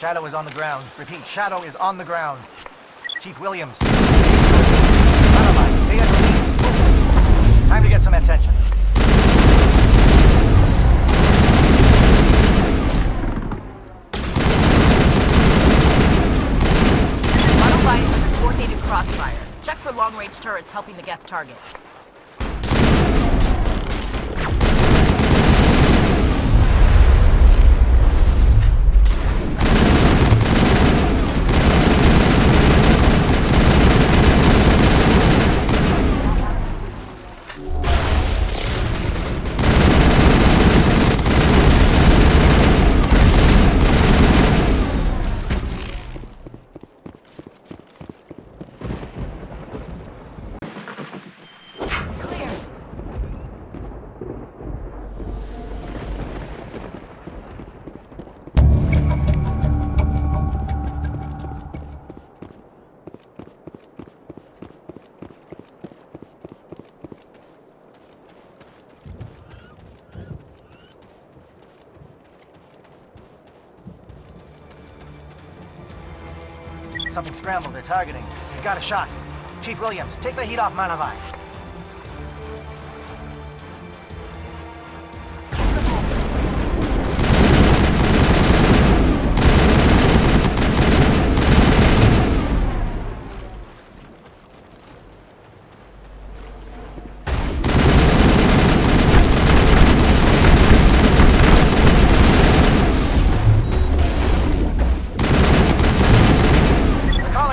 Shadow is on the ground. Repeat, Shadow is on the ground. Chief Williams. Manavai, stay at receive. Time to get some attention. Manavai is under coordinated crossfire. Check for long-range turrets helping the Geth target. Something scrambled, they're targeting. We got a shot. Chief Williams, take the heat off Manavai.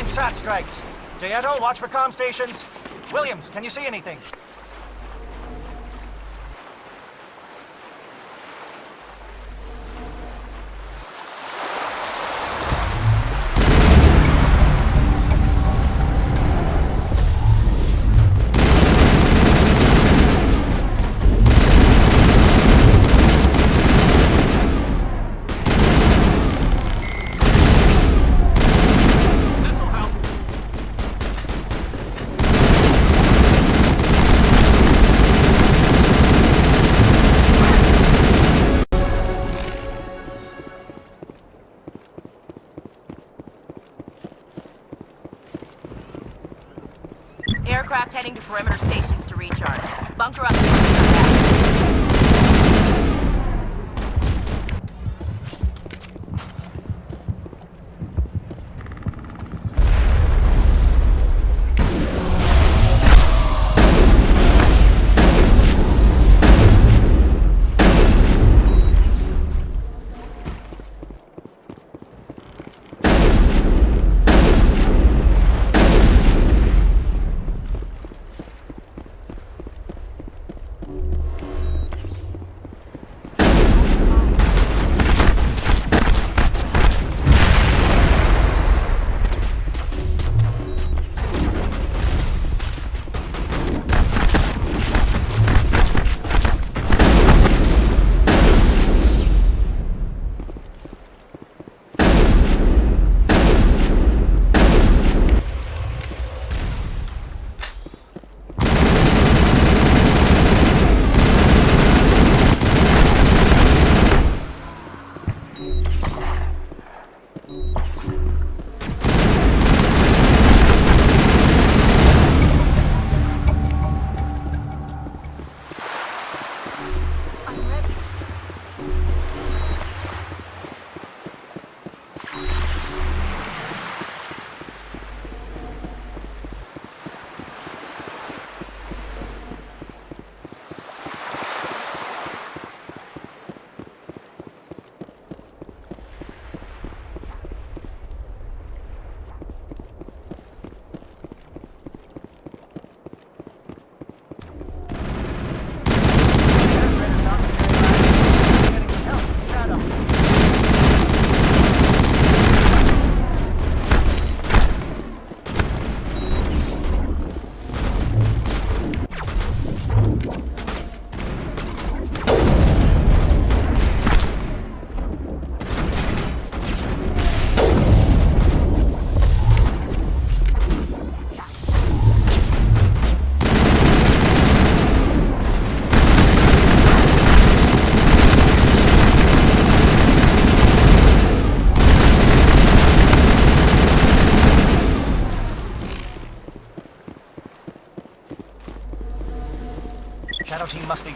Sat strikes. Jayeto, watch for comm stations. Williams, can you see anything?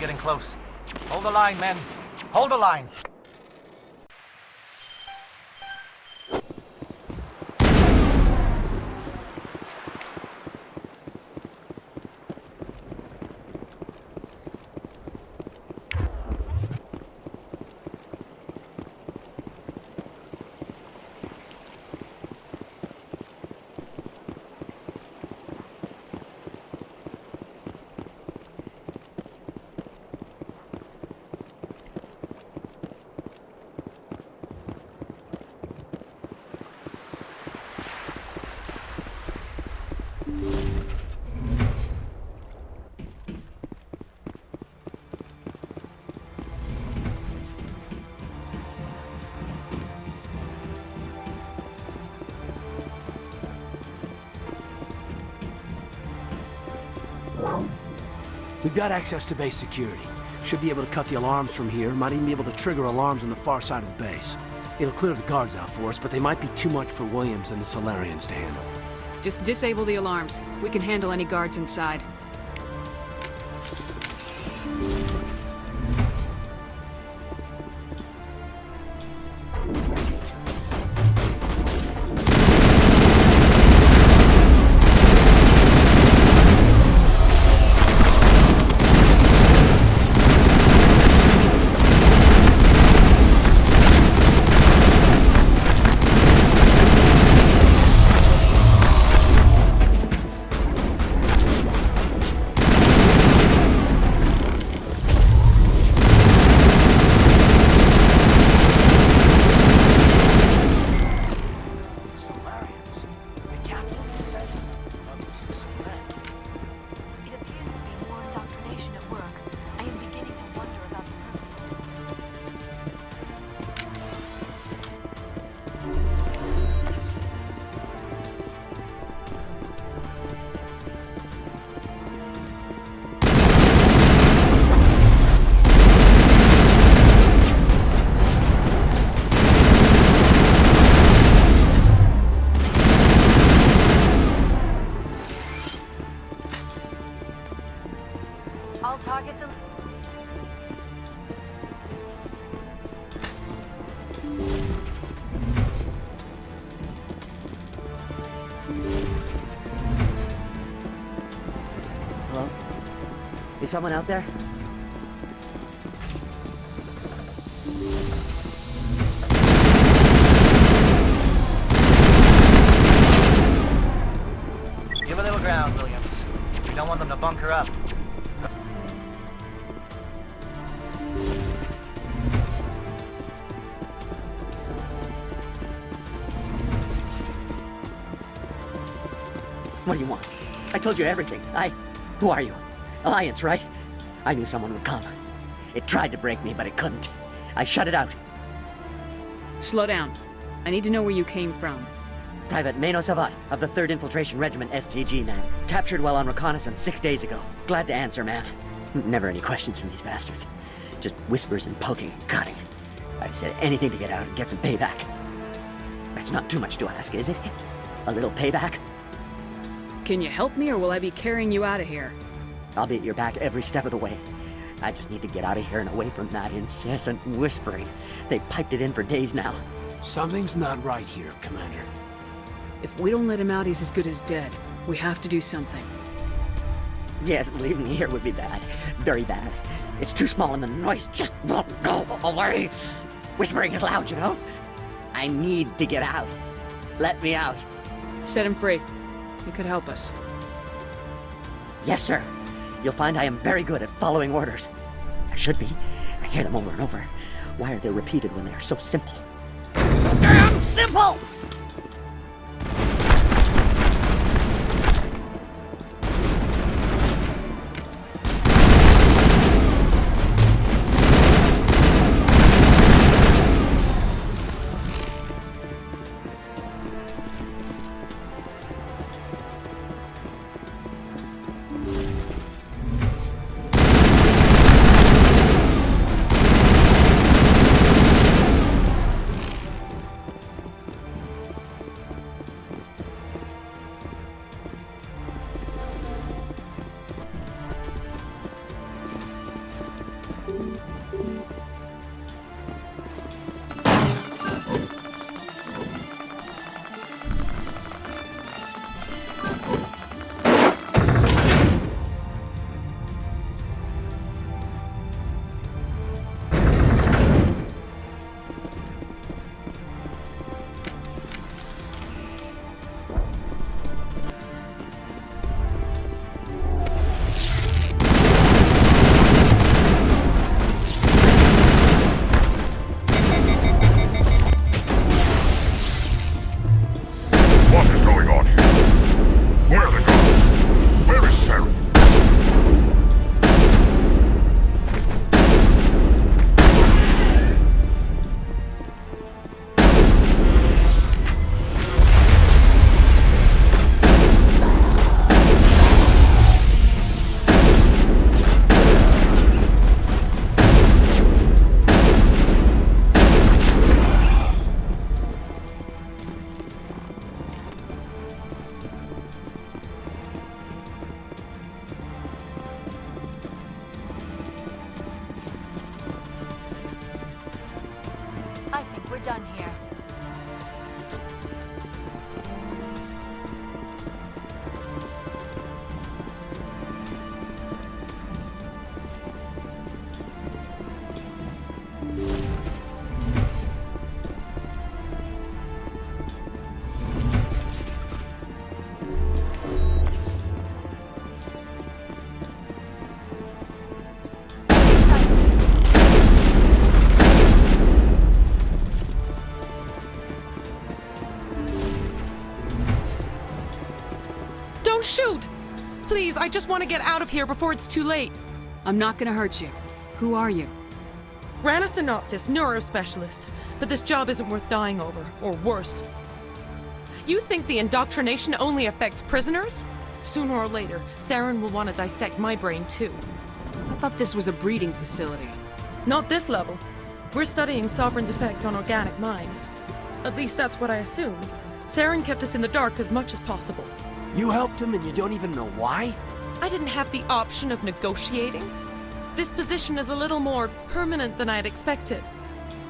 getting close. Hold the line, men. Hold the line. We've got access to base security. Should be able to cut the alarms from here. Might even be able to trigger alarms on the far side of the base. It'll clear the guards out for us, but they might be too much for Williams and the Solarians to handle. Just disable the alarms. We can handle any guards inside. All targets... Hello? Is someone out there? Give a little ground, Williams. We don't want them to bunker up. What do you want? I told you everything. Who are you? Alliance, right? I knew someone would come. It tried to break me, but it couldn't. I shut it out. Slow down. I need to know where you came from. Private Mano Savat of the 3rd Infiltration Regiment STG, man. Captured while on reconnaissance 6 days ago. Glad to answer, man. Never any questions from these bastards. Just whispers and poking and cutting. I said anything to get out and get some payback. That's not too much to ask, is it? A little payback? Can you help me, or will I be carrying you out of here? I'll be at your back every step of the way. I just need to get out of here and away from that incessant whispering. They've piped it in for days now. Something's not right here, Commander. If we don't let him out, he's as good as dead. We have to do something. Yes, leaving me here would be bad. Very bad. It's too small and the noise just won't go away. Whispering is loud, you know? I need to get out. Let me out. Set him free. You could help us. Yes, sir. You'll find I am very good at following orders. I should be. I hear them over and over. Why are they repeated when they are so simple? So damn simple! done here. Don't shoot! Please, I just want to get out of here before it's too late. I'm not gonna hurt you. Who are you? Ranathanoptis, neurospecialist. But this job isn't worth dying over, or worse. You think the indoctrination only affects prisoners? Sooner or later, Saren will want to dissect my brain too. I thought this was a breeding facility. Not this level. We're studying Sovereign's effect on organic minds. At least that's what I assumed. Saren kept us in the dark as much as possible. You helped him and you don't even know why? I didn't have the option of negotiating. This position is a little more permanent than I had expected.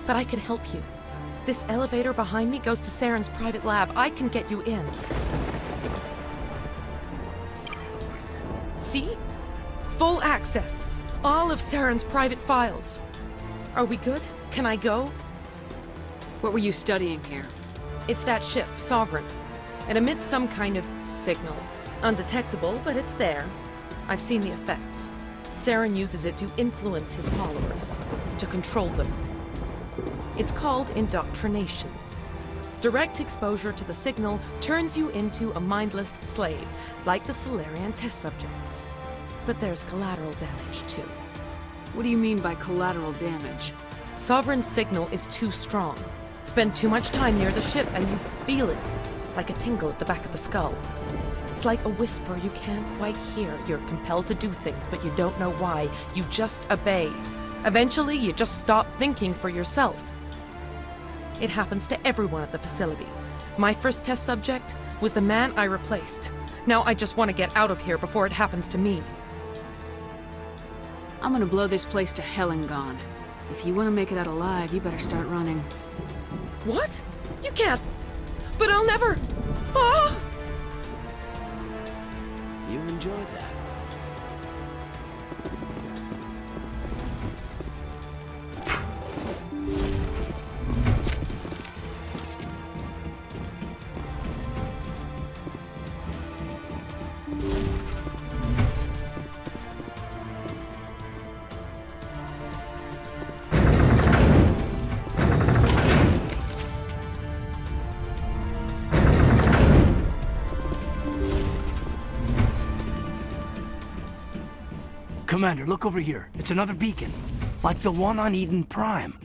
But I can help you. This elevator behind me goes to Saren's private lab. I can get you in. See? Full access. All of Saren's private files. Are we good? Can I go? What were you studying here? It's that ship, Sovereign. It emits some kind of signal. Undetectable, but it's there. I've seen the effects. Saren uses it to influence his followers, to control them. It's called indoctrination. Direct exposure to the signal turns you into a mindless slave, like the Solarian test subjects. But there's collateral damage, too. What do you mean by collateral damage? Sovereign's signal is too strong. Spend too much time near the ship and you feel it, like a tingle at the back of the skull. It's like a whisper you can't quite hear. You're compelled to do things, but you don't know why. You just obey. Eventually, you just stop thinking for yourself. It happens to everyone at the facility. My first test subject was the man I replaced. Now I just want to get out of here before it happens to me. I'm gonna blow this place to hell and gone. If you want to make it out alive, you better start running. What? You can't. But I'll never. Ah! You enjoyed that. Commander, look over here. It's another beacon. Like the one on Eden Prime.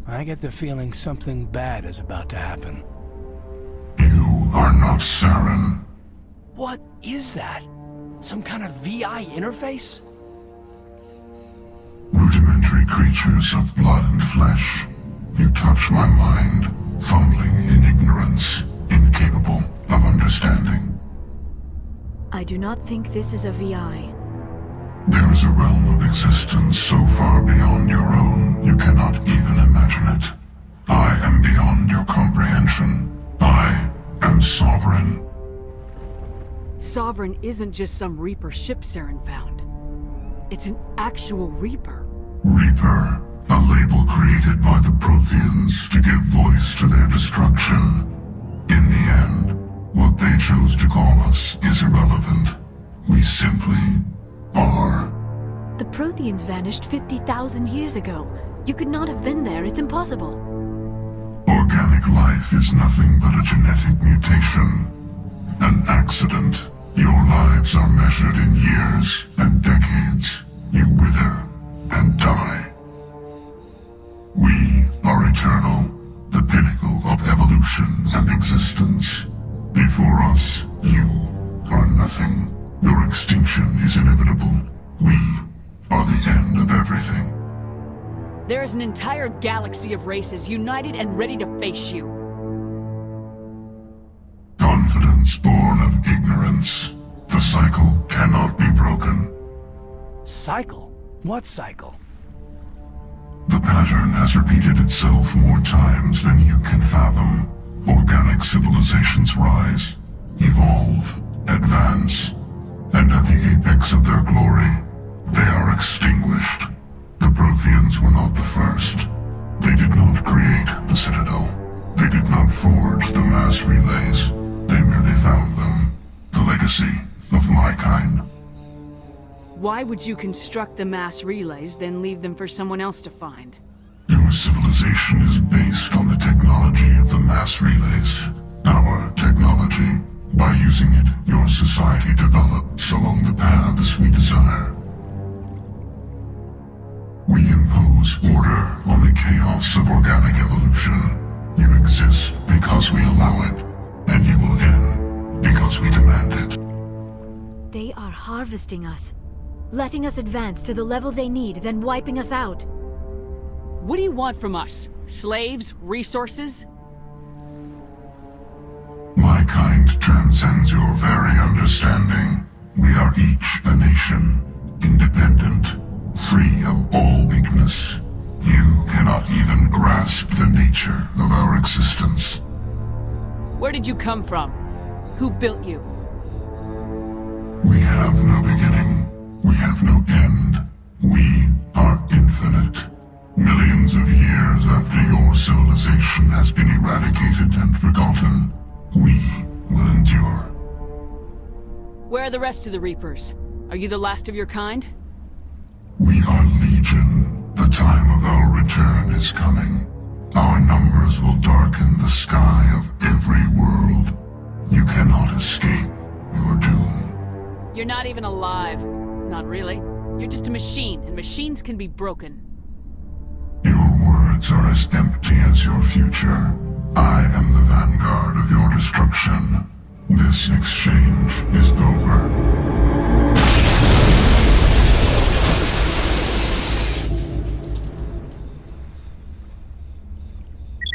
I get the feeling something bad is about to happen. You are not Saren. What is that? Some kind of VI interface? Rudimentary creatures of blood and flesh. You touch my mind, fumbling in ignorance, incapable of understanding. I do not think this is a VI. There is a realm of existence so far beyond your own, you cannot even imagine it. I am beyond your comprehension. I am Sovereign. Sovereign isn't just some Reaper ship Saren found. It's an actual Reaper. Reaper, a label created by the Protheans to give voice to their destruction. In the end, what they chose to call us is irrelevant. We simply are. The The Protheans vanished 50,000 years ago. You could not have been there. It's impossible. Organic life is nothing but a genetic mutation. An accident. Your lives are measured in years and decades. You wither and die. We are eternal, the pinnacle of evolution and existence. Before us, you are nothing. Your extinction is inevitable. We are the end of everything. There is an entire galaxy of races united and ready to face you. Confidence born of ignorance. The cycle cannot be broken. Cycle? What cycle? The pattern has repeated itself more times than you can fathom. Organic civilizations rise, evolve, advance, and at the apex of their glory, they are extinguished. The Protheans were not the first. They did not create the Citadel. They did not forge the mass relays. They merely found them. The legacy of my kind. Why would you construct the mass relays, then leave them for someone else to find? Your civilization is based on the technology of the mass relays. Our technology. By using it, your society develops along the paths we desire. We impose order on the chaos of organic evolution. You exist because we allow it, and you will end because we demand it. They are harvesting us, letting us advance to the level they need, then wiping us out. What do you want from us? Slaves? Resources? My kind transcends your very understanding. We are each a nation, independent, free of all weakness. You cannot even grasp the nature of our existence. Where did you come from? Who built you? We have no beginning. We have no end. We are infinite. Millions of years after your civilization has been eradicated and forgotten, we will endure. Where are the rest of the Reapers? Are you the last of your kind? We are legion. The time of our return is coming. Our numbers will darken the sky of every world. You cannot escape your doom. You're not even alive. Not really. You're just a machine, and machines can be broken. Your words are as empty as your future. I am the vanguard of your destruction. This exchange is over.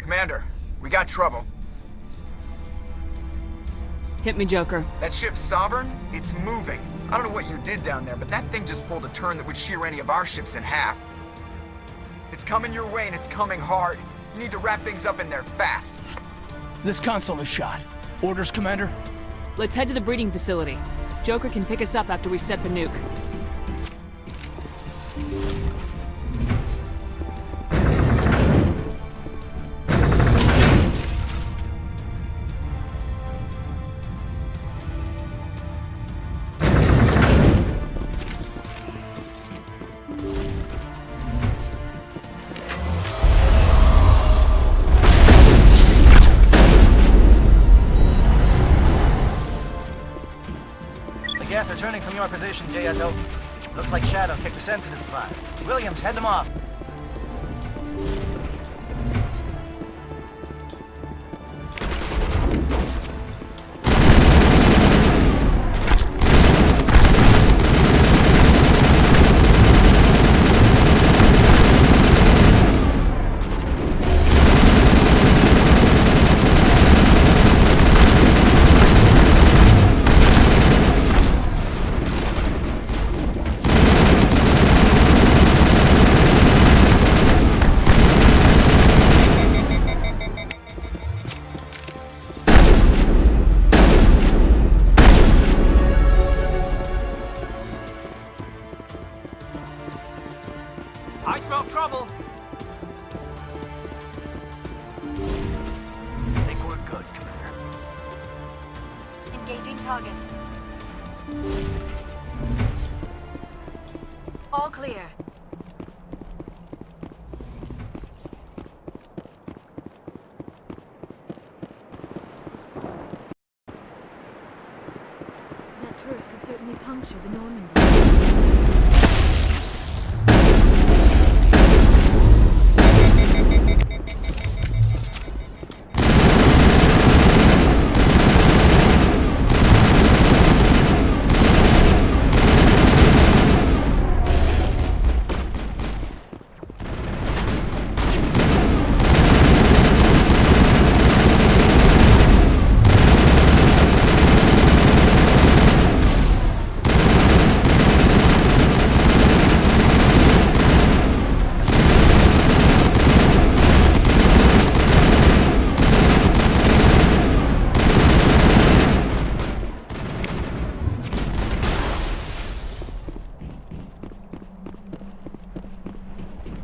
Commander, we got trouble. Hit me, Joker. That ship's Sovereign? It's moving. I don't know what you did down there, but that thing just pulled a turn that would shear any of our ships in half. It's coming your way and it's coming hard. You need to wrap things up in there fast. This console is shot. Orders, Commander? Let's head to the breeding facility. Joker can pick us up after we set the nuke. Geth returning from your position, Jayato. Looks like Shadow picked a sensitive spot. Williams, head them off. I smell trouble. I think we're good, Commander. Engaging target. All clear. That turret could certainly puncture the Normandy.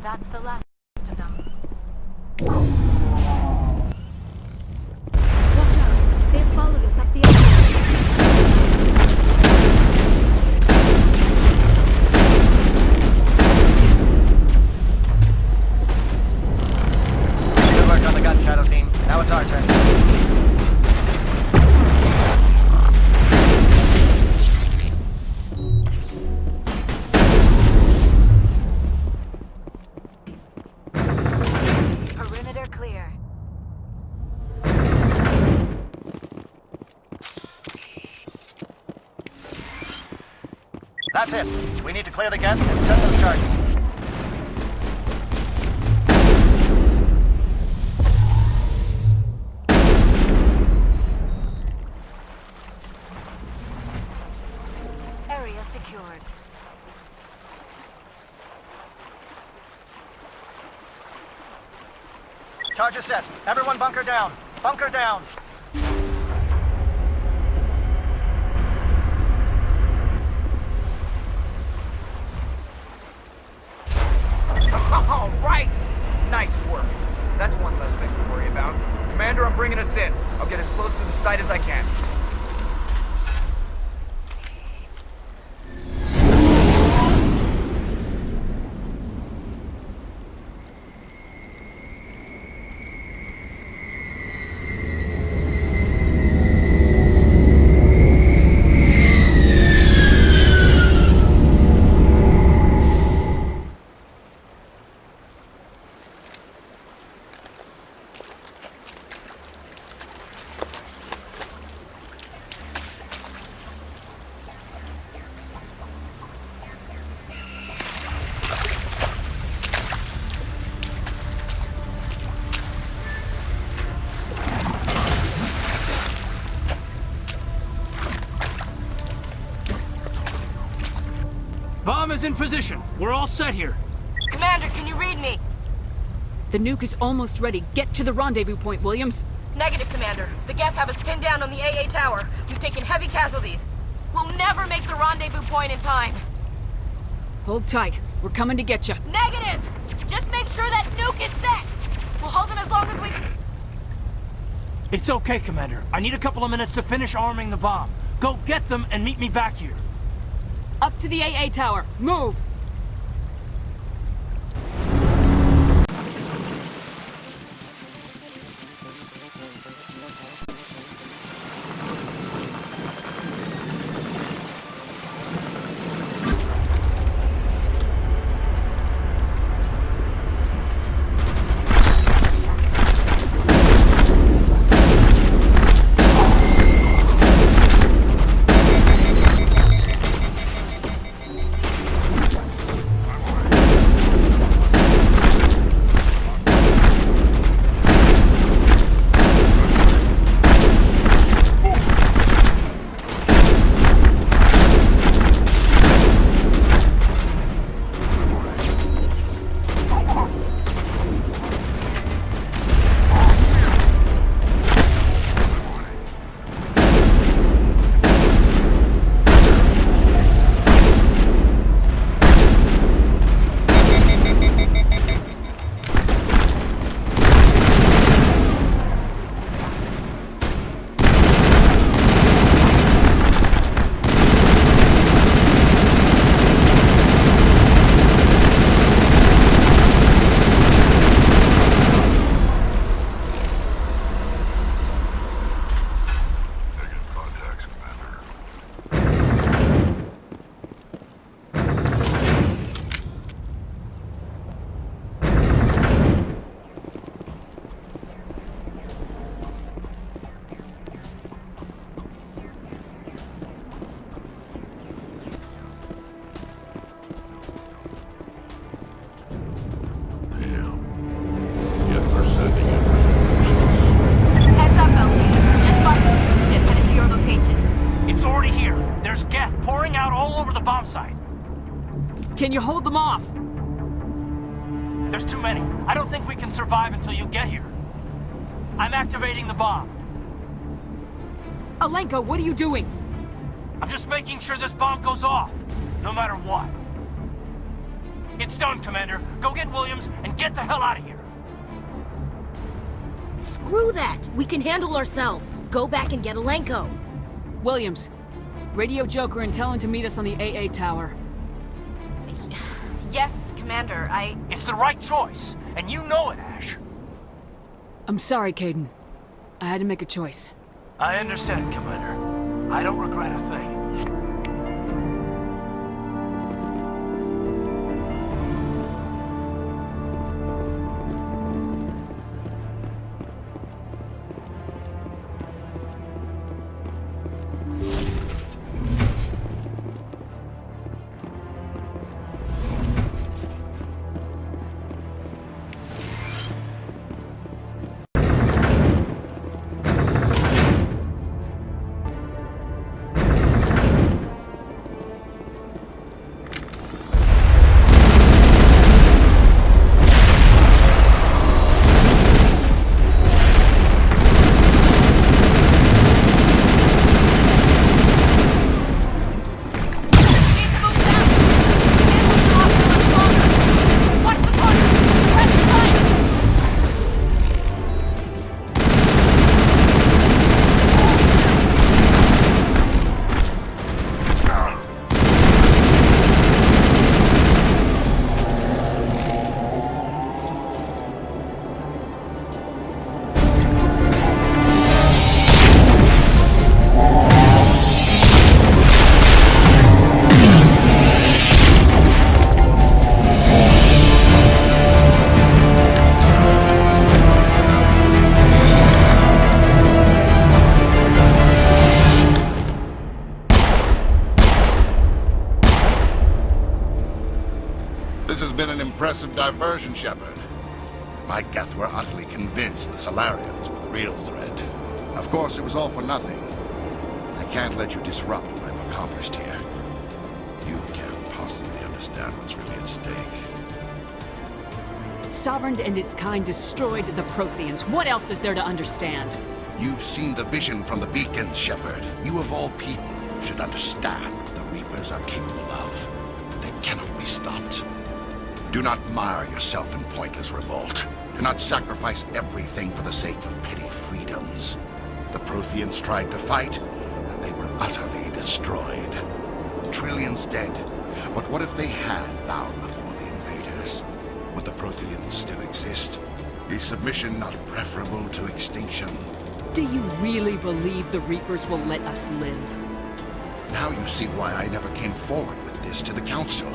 That's the last of them. Watch out! They've followed us up the alley. Good work on the gun, Shadow Team. Now it's our turn. Perimeter clear. That's it. We need to clear the gate and set those charges. Area secured. Charges set. Everyone bunker down. Bunker down. All right! Nice work. That's one less thing to worry about. Commander, I'm bringing us in. I'll get as close to the site as I can. Bomb is in position. We're all set here. Commander, can you read me? The nuke is almost ready. Get to the rendezvous point, Williams. Negative, Commander. The Geth have us pinned down on the AA tower. We've taken heavy casualties. We'll never make the rendezvous point in time. Hold tight. We're coming to get you. Negative! Just make sure that nuke is set! We'll hold them as long as we... It's okay, Commander. I need a couple of minutes to finish arming the bomb. Go get them and meet me back here. Up to the AA tower. Move! Geth pouring out all over the bomb site. Can you hold them off? There's too many. I don't think we can survive until you get here. I'm activating the bomb. Alenko, what are you doing? I'm just making sure this bomb goes off, no matter what. It's done, Commander. Go get Williams and get the hell out of here. Screw that! We can handle ourselves. Go back and get Alenko. Williams, radio Joker and tell him to meet us on the AA tower. Yes, Commander, It's the right choice, and you know it, Ash. I'm sorry, Caden. I had to make a choice. I understand, Commander. I don't regret a thing. This has been an impressive diversion, Shepard. My Geth were utterly convinced the Solarians were the real threat. Of course, it was all for nothing. I can't let you disrupt what I've accomplished here. You can't possibly understand what's really at stake. Sovereign and its kind destroyed the Protheans. What else is there to understand? You've seen the vision from the beacons, Shepard. You of all people should understand what the Reapers are capable of. They cannot be stopped. Do not mire yourself in pointless revolt. Do not sacrifice everything for the sake of petty freedoms. The Protheans tried to fight, and they were utterly destroyed. Trillions dead. But what if they had bowed before the invaders? Would the Protheans still exist? Is submission not preferable to extinction? Do you really believe the Reapers will let us live? Now you see why I never came forward with this to the Council.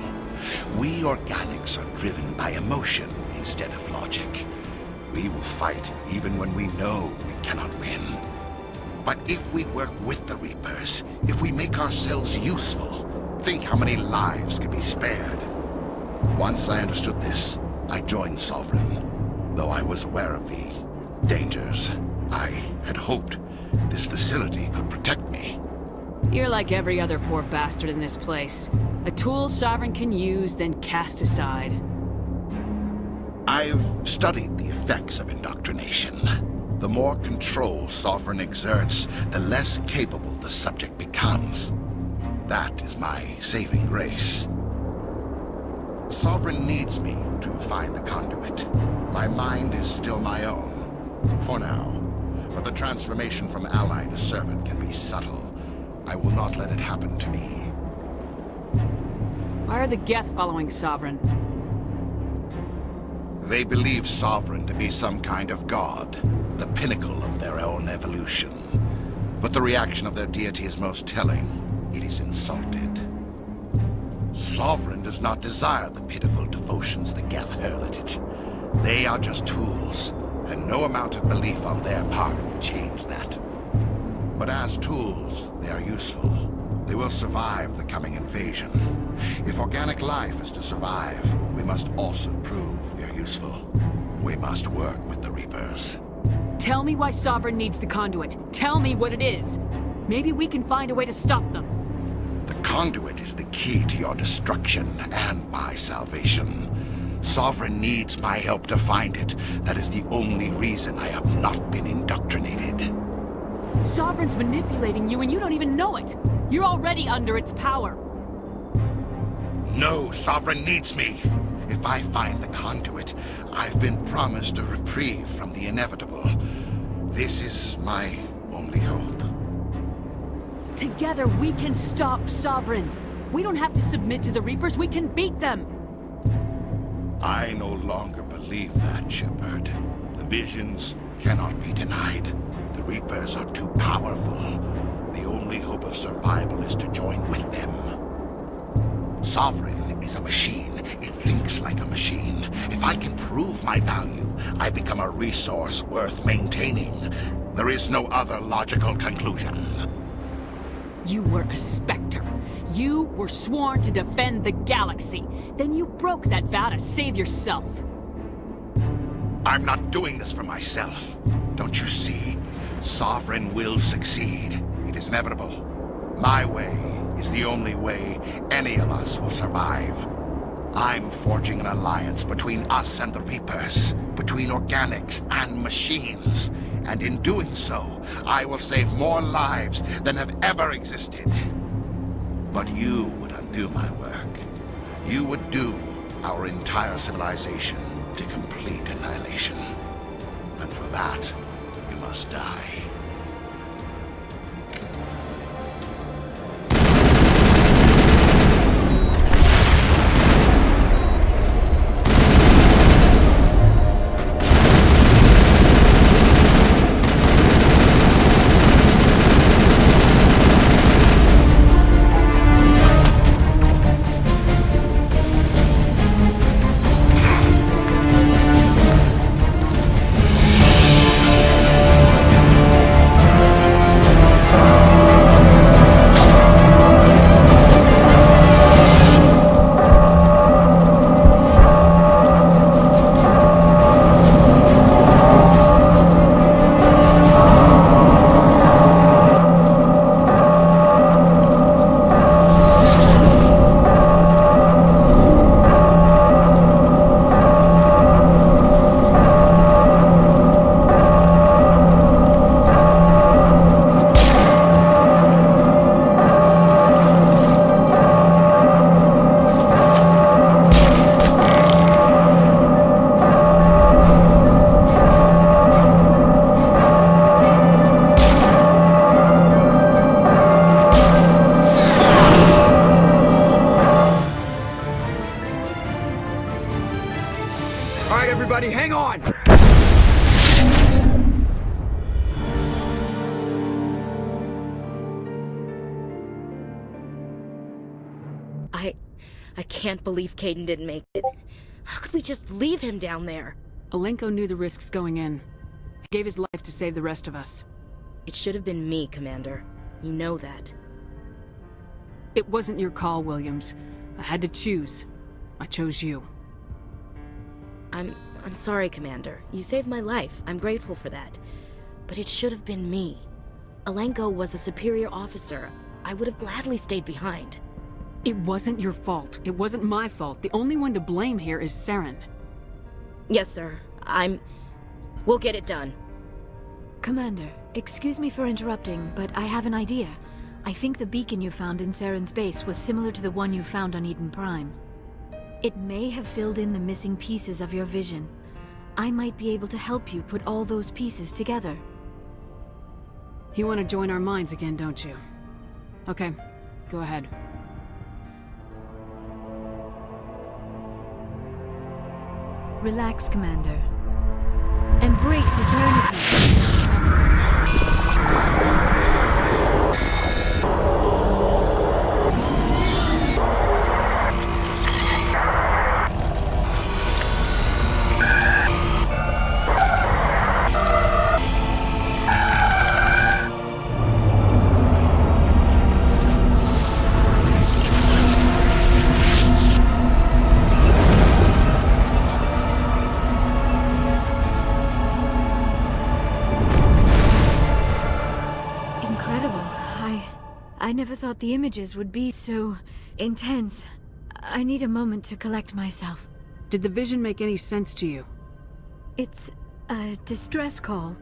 We organics are driven by emotion instead of logic. We will fight even when we know we cannot win. But if we work with the Reapers, if we make ourselves useful, think how many lives could be spared. Once I understood this, I joined Sovereign, though I was aware of the dangers. I had hoped this facility could protect me. You're like every other poor bastard in this place. A tool Sovereign can use, then cast aside. I've studied the effects of indoctrination. The more control Sovereign exerts, the less capable the subject becomes. That is my saving grace. Sovereign needs me to find the conduit. My mind is still my own, for now. But the transformation from ally to servant can be subtle. I will not let it happen to me. Why are the Geth following Sovereign? They believe Sovereign to be some kind of god, the pinnacle of their own evolution. But the reaction of their deity is most telling. It is insulted. Sovereign does not desire the pitiful devotions the Geth hurl at it. They are just tools, and no amount of belief on their part will change that. But as tools, they are useful. They will survive the coming invasion. If organic life is to survive, we must also prove we are useful. We must work with the Reapers. Tell me why Sovereign needs the conduit. Tell me what it is. Maybe we can find a way to stop them. The conduit is the key to your destruction and my salvation. Sovereign needs my help to find it. That is the only reason I have not been indoctrinated. Sovereign's manipulating you and you don't even know it. You're already under its power. No, Sovereign needs me. If I find the conduit, I've been promised a reprieve from the inevitable. This is my only hope. Together we can stop Sovereign. We don't have to submit to the Reapers, we can beat them. I no longer believe that, Shepard. The visions cannot be denied. The Reapers are too powerful. The only hope of survival is to join with them. Sovereign is a machine. It thinks like a machine. If I can prove my value, I become a resource worth maintaining. There is no other logical conclusion. You were a Spectre. You were sworn to defend the galaxy. Then you broke that vow to save yourself. I'm not doing this for myself. Don't you see? Sovereign will succeed. It is inevitable. My way is the only way any of us will survive. I'm forging an alliance between us and the Reapers, between organics and machines. And in doing so, I will save more lives than have ever existed. But you would undo my work. You would doom our entire civilization to complete annihilation. And for that, you must die. Hang on! I can't believe Caden didn't make it. How could we just leave him down there? Alenko knew the risks going in. He gave his life to save the rest of us. It should have been me, Commander. You know that. It wasn't your call, Williams. I had to choose. I chose you. I'm sorry, Commander. You saved my life. I'm grateful for that. But it should have been me. Alenko was a superior officer. I would have gladly stayed behind. It wasn't your fault. It wasn't my fault. The only one to blame here is Saren. Yes, sir. We'll get it done. Commander, excuse me for interrupting, but I have an idea. I think the beacon you found in Saren's base was similar to the one you found on Eden Prime. It may have filled in the missing pieces of your vision. I might be able to help you put all those pieces together. You want to join our minds again, don't you? Okay, go ahead. Relax, Commander. Embrace eternity. never thought the images would be so intense. I need a moment to collect myself. Did the vision make any sense to you? It's a distress call.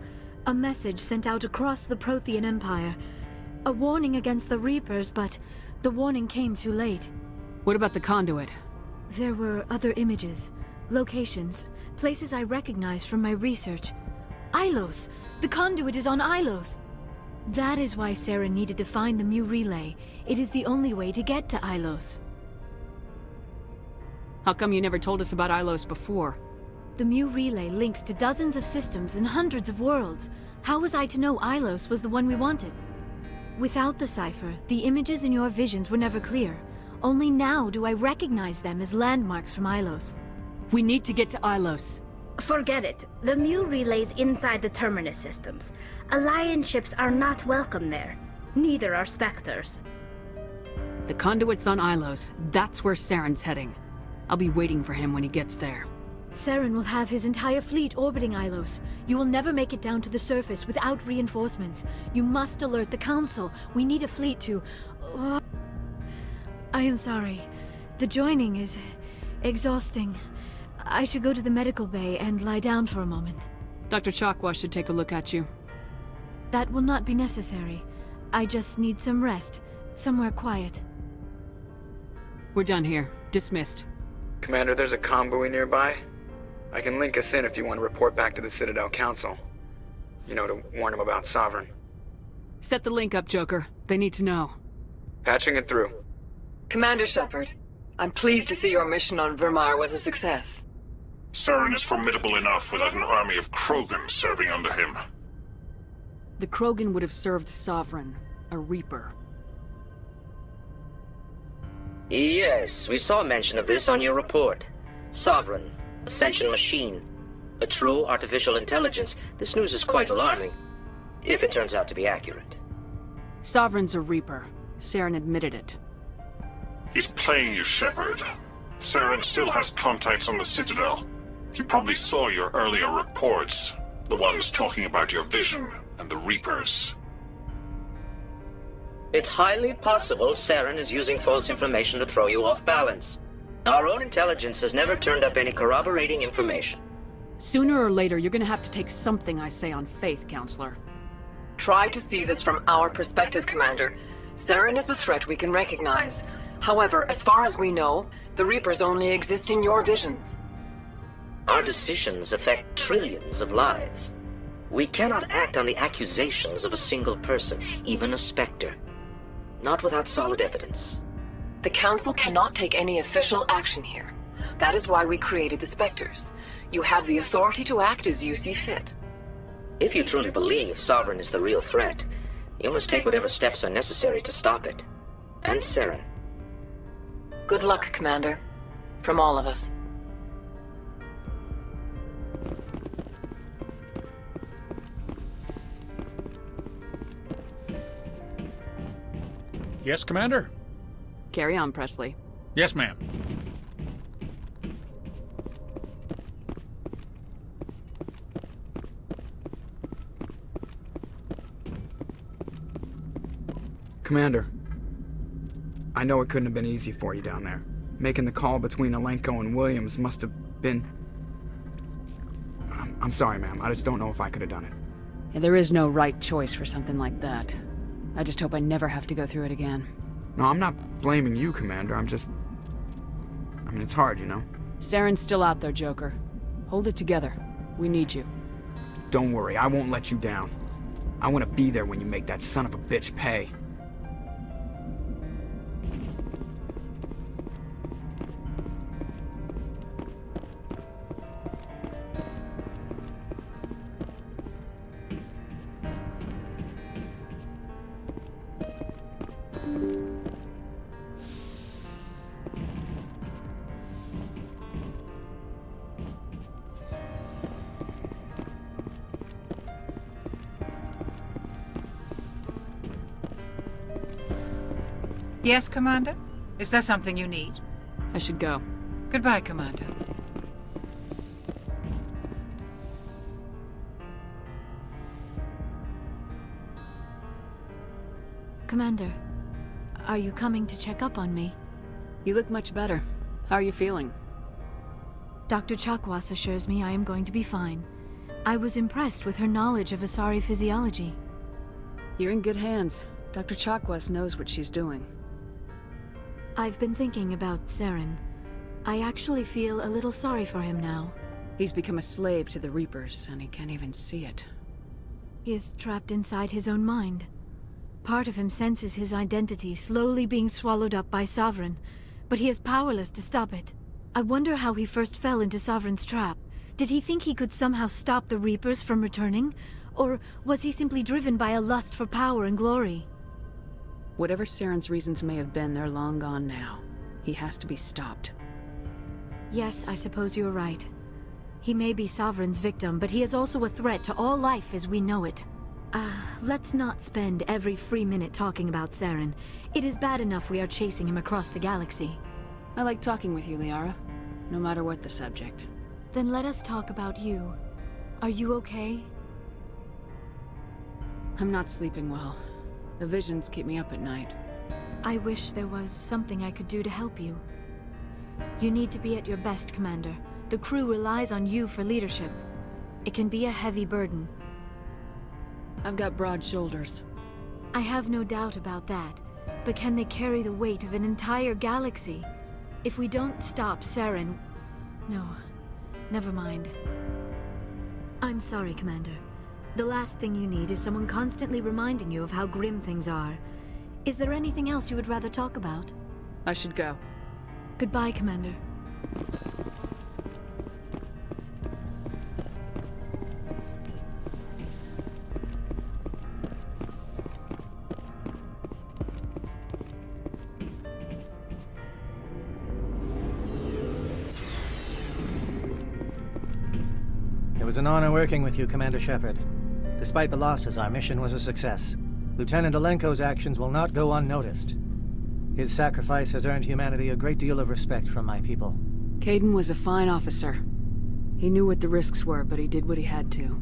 A message sent out across the Prothean Empire. A warning against the Reapers, but the warning came too late. What about the conduit? There were other images, locations, places I recognized from my research. Ilos! The conduit is on Ilos! That is why Saren needed to find the Mu relay. It is the only way to get to Ilos. How come you never told us about Ilos before? The Mu relay links to dozens of systems and hundreds of worlds. How was I to know Ilos was the one we wanted? Without the cipher, the images in your visions were never clear. Only now do I recognize them as landmarks from Ilos. We need to get to Ilos. Forget it. The Mu relay's inside the Terminus systems. Alliance ships are not welcome there. Neither are Spectres. The conduit's on Ilos. That's where Saren's heading. I'll be waiting for him when he gets there. Saren will have his entire fleet orbiting Ilos. You will never make it down to the surface without reinforcements. You must alert the Council. We need a fleet to... I am sorry. The joining is exhausting. I should go to the medical bay and lie down for a moment. Dr. Chakwa should take a look at you. That will not be necessary. I just need some rest. Somewhere quiet. We're done here. Dismissed. Commander, there's a convoy nearby. I can link us in if you want to report back to the Citadel Council. You know, to warn them about Sovereign. Set the link up, Joker. They need to know. Patching it through. Commander Shepard, I'm pleased to see your mission on Vermar was a success. Saren is formidable enough without an army of Krogan serving under him. The Krogan would have served Sovereign, a Reaper. Yes, we saw mention of this on your report. Sovereign, Ascension machine, a true artificial intelligence. This news is quite alarming, if it turns out to be accurate. Sovereign's a Reaper. Saren admitted it. He's playing you, Shepard. Saren still has contacts on the Citadel. You probably saw your earlier reports. The ones talking about your vision and the Reapers. It's highly possible Saren is using false information to throw you off balance. Our own intelligence has never turned up any corroborating information. Sooner or later, you're gonna have to take something I say on faith, Counselor. Try to see this from our perspective, Commander. Saren is a threat we can recognize. However, as far as we know, the Reapers only exist in your visions. Our decisions affect trillions of lives. We cannot act on the accusations of a single person, even a Spectre. Not without solid evidence. The Council cannot take any official action here. That is why we created the Spectres. You have the authority to act as you see fit. If you truly believe Sovereign is the real threat, you must take whatever steps are necessary to stop it. And Saren. Good luck, Commander. From all of us. Yes, Commander? Carry on, Presley. Yes, ma'am. Commander, I know it couldn't have been easy for you down there. Making the call between Alenko and Williams must have been... I'm sorry, ma'am. I just don't know if I could have done it. Yeah, there is no right choice for something like that. I just hope I never have to go through it again. No, I'm not blaming you, Commander. I mean, it's hard, you know? Saren's still out there, Joker. Hold it together. We need you. Don't worry, I won't let you down. I want to be there when you make that son of a bitch pay. Yes, Commander? Is there something you need? I should go. Goodbye, Commander. Commander, Are you coming to check up on me? You look much better. How are you feeling? Dr. Chakwas assures me I am going to be fine. I was impressed with her knowledge of Asari physiology. You're in good hands. Dr. Chakwas knows what she's doing. I've been thinking about Saren. I actually feel a little sorry for him now. He's become a slave to the Reapers, and he can't even see it. He is trapped inside his own mind. Part of him senses his identity slowly being swallowed up by Sovereign, but he is powerless to stop it. I wonder how he first fell into Sovereign's trap. Did he think he could somehow stop the Reapers from returning? Or was he simply driven by a lust for power and glory? Whatever Saren's reasons may have been, they're long gone now. He has to be stopped. Yes, I suppose you're right. He may be Sovereign's victim, but he is also a threat to all life as we know it. Let's not spend every free minute talking about Saren. It is bad enough we are chasing him across the galaxy. I like talking with you, Liara. No matter what the subject. Then let us talk about you. Are you okay? I'm not sleeping well. The visions keep me up at night. I wish there was something I could do to help you. You need to be at your best, Commander. The crew relies on you for leadership. It can be a heavy burden. I've got broad shoulders. I have no doubt about that. But can they carry the weight of an entire galaxy? If we don't stop Saren... No, never mind. I'm sorry, Commander. The last thing you need is someone constantly reminding you of how grim things are. Is there anything else you would rather talk about? I should go. Goodbye, Commander. It was an honor working with you, Commander Shepard. Despite the losses, our mission was a success. Lieutenant Alenko's actions will not go unnoticed. His sacrifice has earned humanity a great deal of respect from my people. Caden was a fine officer. He knew what the risks were, but he did what he had to.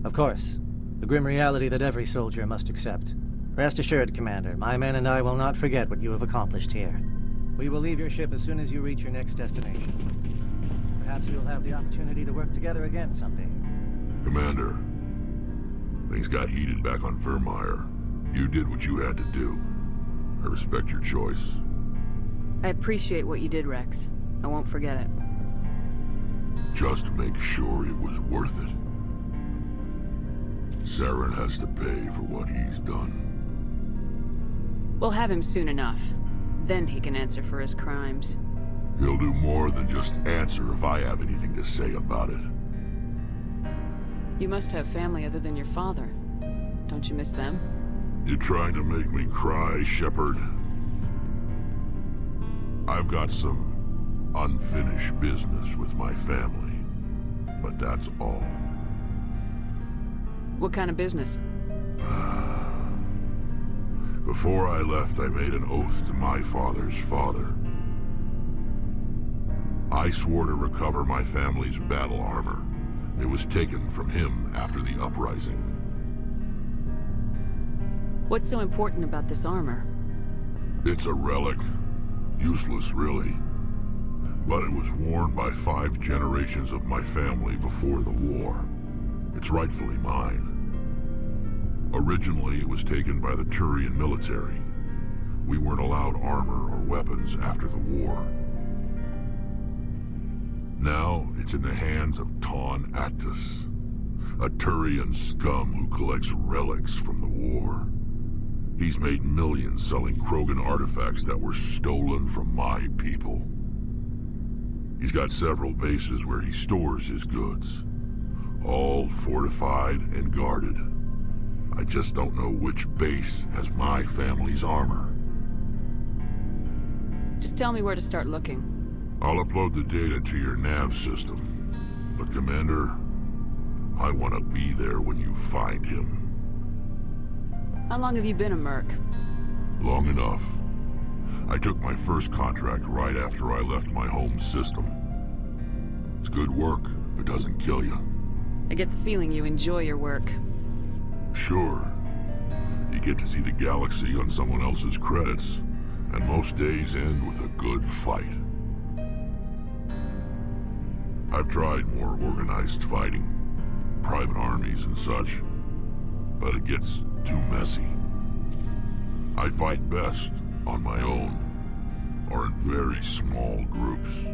Of course. The grim reality that every soldier must accept. Rest assured, Commander, my men and I will not forget what you have accomplished here. We will leave your ship as soon as you reach your next destination. Perhaps we'll have the opportunity to work together again someday. Commander, things got heated back on Vermeer. You did what you had to do. I respect your choice. I appreciate what you did, Rex. I won't forget it. Just make sure it was worth it. Saren has to pay for what he's done. We'll have him soon enough. Then he can answer for his crimes. He'll do more than just answer if I have anything to say about it. You must have family other than your father. Don't you miss them? You trying to make me cry, Shepard? I've got some unfinished business with my family, but that's all. What kind of business? Before I left, I made an oath to my father's father. I swore to recover my family's battle armor. It was taken from him after the uprising. What's so important about this armor? It's a relic. Useless, really. But it was worn by 5 generations of my family before the war. It's rightfully mine. Originally, it was taken by the Turian military. We weren't allowed armor or weapons after the war. Now, it's in the hands of Taun Actus, a Turian scum who collects relics from the war. He's made millions selling Krogan artifacts that were stolen from my people. He's got several bases where he stores his goods, all fortified and guarded. I just don't know which base has my family's armor. Just tell me where to start looking. I'll upload the data to your nav system. But Commander, I want to be there when you find him. How long have you been a merc? Long enough. I took my first contract right after I left my home system. It's good work if it doesn't kill you. I get the feeling you enjoy your work. Sure. You get to see the galaxy on someone else's credits. and most days end with a good fight. I've tried more organized fighting, private armies and such, but it gets too messy. I fight best on my own, or in very small groups.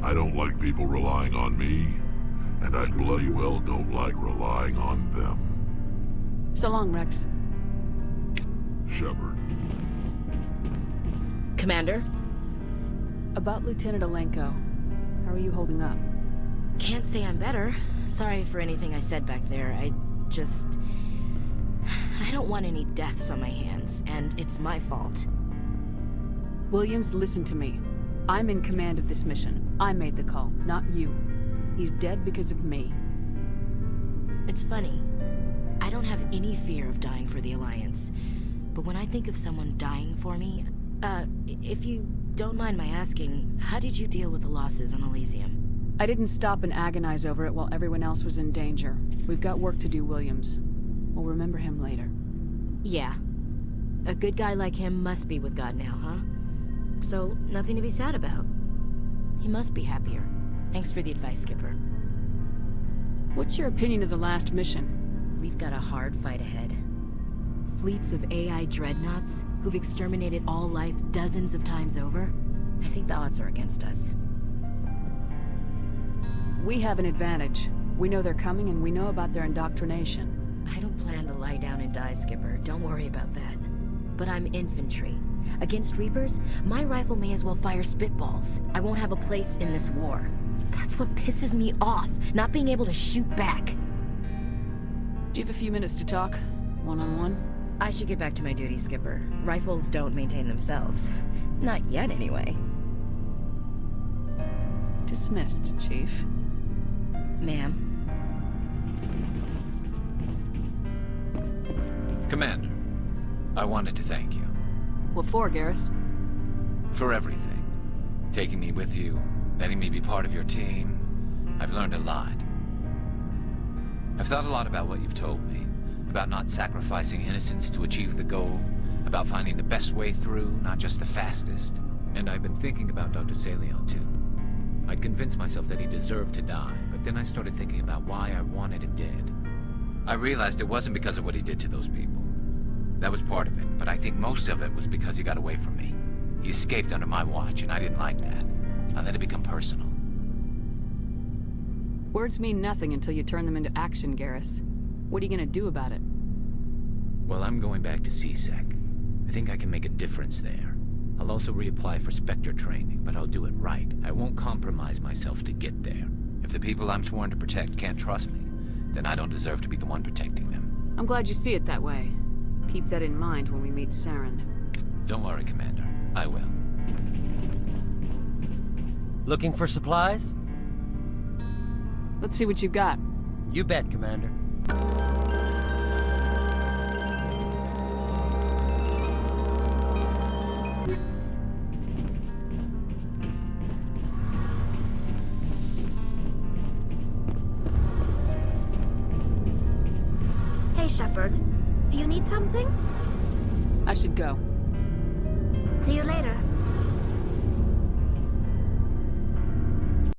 I don't like people relying on me, and I bloody well don't like relying on them. So long, Rex. Shepard. Commander? About Lieutenant Alenko. How are you holding up? Can't say I'm better. Sorry for anything I said back there. I don't want any deaths on my hands, and it's my fault. Williams, listen to me. I'm in command of this mission. I made the call, not you. He's dead because of me. It's funny. I don't have any fear of dying for the Alliance. But when I think of someone dying for me, if you don't mind my asking, how did you deal with the losses on Elysium? I didn't stop and agonize over it while everyone else was in danger. We've got work to do, Williams. We'll remember him later. Yeah. A good guy like him must be with God now, huh? So, nothing to be sad about. He must be happier. Thanks for the advice, Skipper. What's your opinion of the last mission? We've got a hard fight ahead. Fleets of AI dreadnoughts who've exterminated all life dozens of times over. I think the odds are against us. We have an advantage. We know they're coming and we know about their indoctrination. I don't plan to lie down and die, Skipper. Don't worry about that. But I'm infantry. Against Reapers, my rifle may as well fire spitballs. I won't have a place in this war. That's what pisses me off, not being able to shoot back. Do you have a few minutes to talk? One-on-one? I should get back to my duty, Skipper. Rifles don't maintain themselves. Not yet, anyway. Dismissed, Chief. Ma'am. Commander, I wanted to thank you. What for, Garrus? For everything. Taking me with you, letting me be part of your team. I've learned a lot. I've thought a lot about what you've told me. About not sacrificing innocence to achieve the goal. About finding the best way through, not just the fastest. And I've been thinking about Dr. Saleon, too. I'd convinced myself that he deserved to die, but then I started thinking about why I wanted him dead. I realized it wasn't because of what he did to those people. That was part of it, but I think most of it was because he got away from me. He escaped under my watch, and I didn't like that. I let it become personal. Words mean nothing until you turn them into action, Garrus. What are you gonna do about it? Well, I'm going back to CSEC. I think I can make a difference there. I'll also reapply for Spectre training, but I'll do it right. I won't compromise myself to get there. If the people I'm sworn to protect can't trust me, then I don't deserve to be the one protecting them. I'm glad you see it that way. Keep that in mind when we meet Saren. Don't worry, Commander. I will. Looking for supplies? Let's see what you got. You bet, Commander. Hey, Shepard. You need something? I should go. See you later.